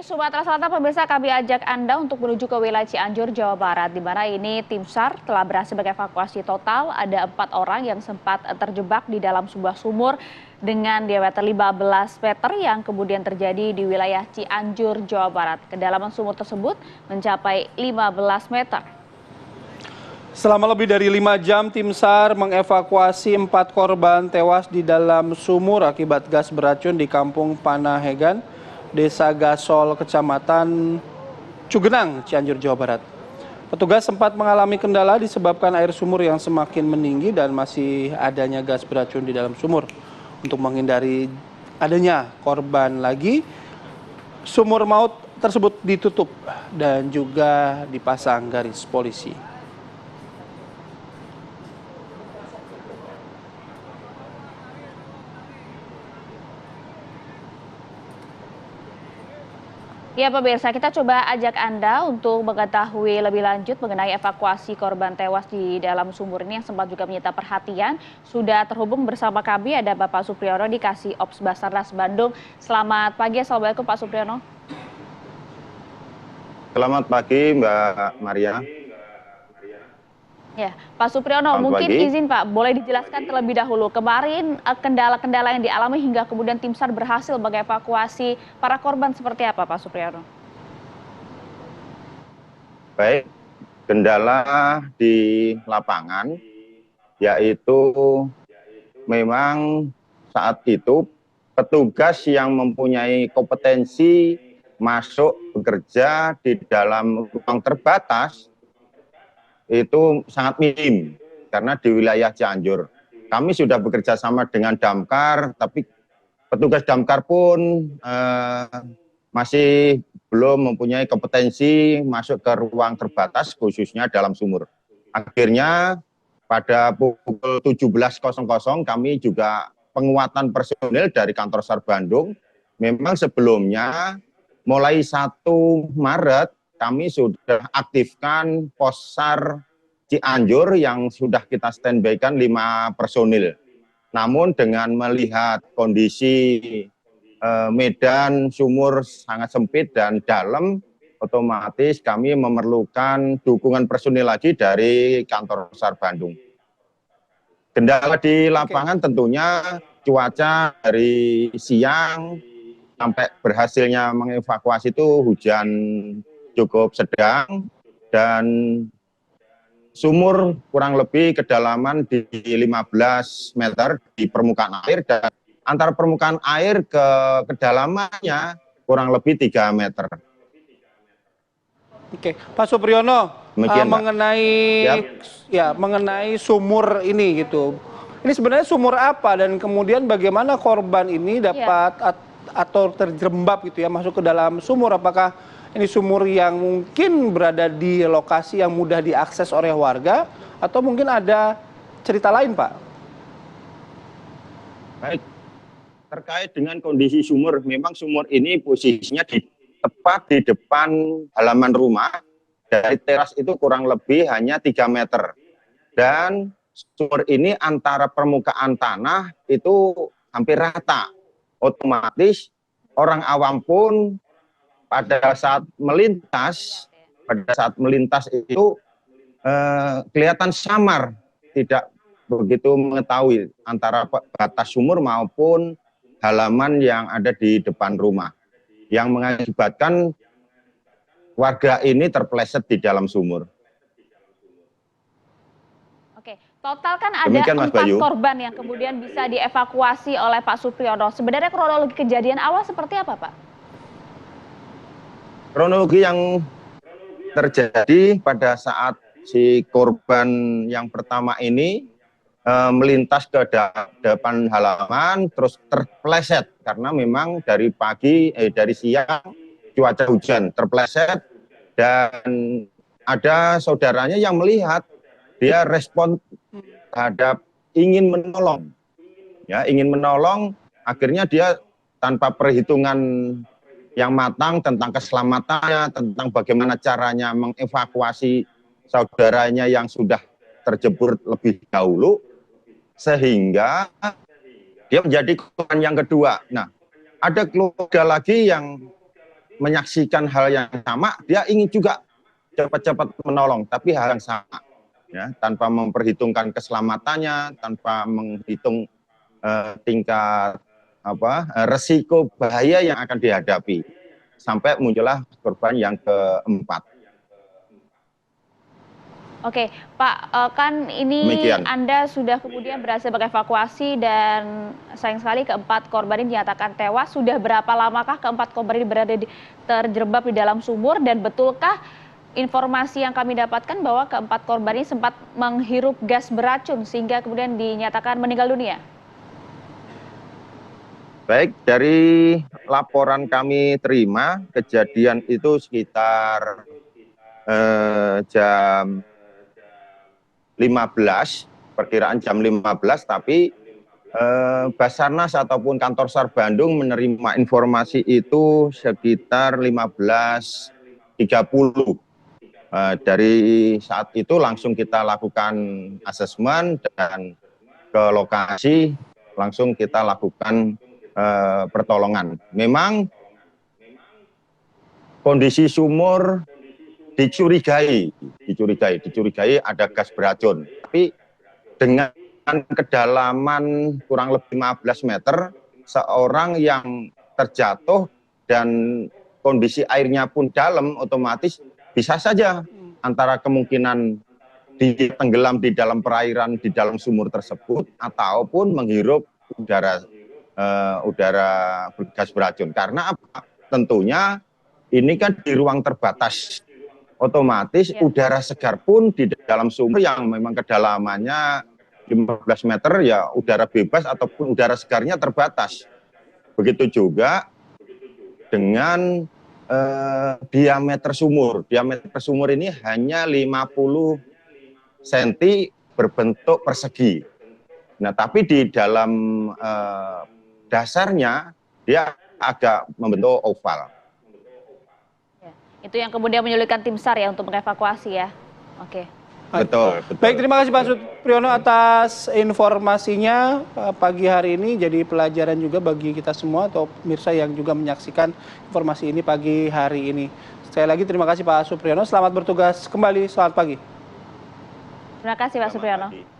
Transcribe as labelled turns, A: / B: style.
A: Sumatera Selatan pemirsa, kami ajak Anda untuk menuju ke wilayah Cianjur, Jawa Barat, di mana ini tim SAR telah berhasil mengevakuasi total ada 4 orang yang sempat terjebak di dalam sebuah sumur dengan diameter 15 meter yang kemudian terjadi di wilayah Cianjur, Jawa Barat. Kedalaman sumur tersebut mencapai 15 meter.
B: Selama lebih dari 5 jam, tim SAR mengevakuasi 4 korban tewas di dalam sumur akibat gas beracun di Kampung Panahegan, Desa Gasol, Kecamatan Cugenang, Cianjur, Jawa Barat. Petugas sempat mengalami kendala disebabkan air sumur yang semakin meninggi dan masih adanya gas beracun di dalam sumur. Untuk menghindari adanya korban lagi, sumur maut tersebut ditutup dan juga dipasang garis polisi.
A: Ya pemirsa, kita coba ajak Anda untuk mengetahui lebih lanjut mengenai evakuasi korban tewas di dalam sumur ini yang sempat juga menyita perhatian. Sudah terhubung bersama kami ada Bapak Supriyono di Kasih Ops Basarnas Bandung. Selamat pagi, Assalamualaikum Pak Supriyono.
C: Selamat pagi Mbak Maria.
A: Ya, Pak Supriyono, mungkin izin Pak, boleh dijelaskan terlebih dahulu kemarin kendala-kendala yang dialami hingga kemudian tim SAR berhasil mengevakuasi para korban seperti apa Pak Supriyono?
C: Baik, kendala di lapangan yaitu memang saat itu petugas yang mempunyai kompetensi masuk bekerja di dalam ruang terbatas itu sangat minim karena di wilayah Cianjur. Kami sudah bekerja sama dengan Damkar, tapi petugas Damkar pun masih belum mempunyai kompetensi masuk ke ruang terbatas khususnya dalam sumur. Akhirnya pada pukul 17.00 kami juga penguatan personil dari kantor SAR Bandung. Memang sebelumnya mulai 1 Maret kami sudah aktifkan pos SAR Cianjur yang sudah kita standby-kan 5 personil. Namun dengan melihat kondisi medan sumur sangat sempit dan dalam, otomatis kami memerlukan dukungan personil lagi dari kantor SAR Bandung. Kendala di lapangan tentunya cuaca dari siang sampai berhasilnya mengevakuasi itu hujan cukup sedang dan sumur kurang lebih kedalaman di 15 meter di permukaan air dan antara permukaan air ke kedalamannya kurang lebih 3 meter.
B: Oke, Pak Supriyono, mengenai mengenai sumur ini gitu. Ini sebenarnya sumur apa dan kemudian bagaimana korban ini dapat atau terjerembab gitu ya masuk ke dalam sumur? Apakah ini sumur yang mungkin berada di lokasi yang mudah diakses oleh warga atau mungkin ada cerita lain, Pak?
C: Baik, terkait dengan kondisi sumur, memang sumur ini posisinya tepat di depan halaman rumah. Dari teras itu kurang lebih hanya 3 meter. Dan sumur ini antara permukaan tanah itu hampir rata. Otomatis orang awam pun pada saat melintas itu kelihatan samar, tidak begitu mengetahui antara batas sumur maupun halaman yang ada di depan rumah, yang mengakibatkan warga ini terpeleset di dalam sumur.
A: Oke, total kan ada 4 korban yang kemudian bisa dievakuasi oleh Pak Supriyono. Sebenarnya kronologi kejadian awal seperti apa, Pak?
C: Kronologi yang terjadi pada saat si korban yang pertama ini melintas ke depan halaman terus terpeleset karena memang dari siang cuaca hujan, terpeleset dan ada saudaranya yang melihat, dia respon terhadap ingin menolong, akhirnya dia tanpa perhitungan yang matang tentang keselamatannya, tentang bagaimana caranya mengevakuasi saudaranya yang sudah terjebur lebih dahulu, sehingga dia menjadi korban yang kedua. Nah, ada keluarga lagi yang menyaksikan hal yang sama, dia ingin juga cepat-cepat menolong, tapi hal yang sama, ya, tanpa memperhitungkan keselamatannya, tanpa menghitung tingkat resiko bahaya yang akan dihadapi, sampai muncullah korban yang keempat.
A: Oke, Pak, kan ini
C: Demikian.
A: Anda sudah kemudian berhasil mengevakuasi dan sayang sekali keempat korban ini dinyatakan tewas. Sudah berapa lamakah keempat korban ini terjebak di dalam sumur, dan betulkah informasi yang kami dapatkan bahwa keempat korban ini sempat menghirup gas beracun sehingga kemudian dinyatakan meninggal dunia?
C: Baik, dari laporan kami terima, kejadian itu sekitar jam 15, perkiraan jam 15, tapi Basarnas ataupun Kantor SAR Bandung menerima informasi itu sekitar 15.30. Dari saat itu langsung kita lakukan asesmen dan ke lokasi langsung kita lakukan pertolongan. Memang kondisi sumur dicurigai ada gas beracun. Tapi dengan kedalaman kurang lebih 15 meter, seorang yang terjatuh dan kondisi airnya pun dalam, otomatis bisa saja antara kemungkinan tenggelam di dalam perairan di dalam sumur tersebut ataupun menghirup udara bergas beracun. Karena apa? Tentunya ini kan di ruang terbatas. Otomatis udara segar pun di dalam sumur yang memang kedalamannya 15 meter, ya udara bebas ataupun udara segarnya terbatas. Begitu juga dengan diameter sumur. Diameter sumur ini hanya 50 cm berbentuk persegi. Nah, tapi di dalam dasarnya dia agak membentuk oval.
A: Itu yang kemudian menyulitkan tim SAR ya untuk mengevakuasi ya. Oke.
C: Betul.
B: Baik, terima kasih Pak Supriyono atas informasinya pagi hari ini. Jadi pelajaran juga bagi kita semua atau pemirsa yang juga menyaksikan informasi ini pagi hari ini. Sekali lagi terima kasih Pak Supriyono. Selamat bertugas kembali. Selamat pagi.
A: Terima kasih Pak Supriyono.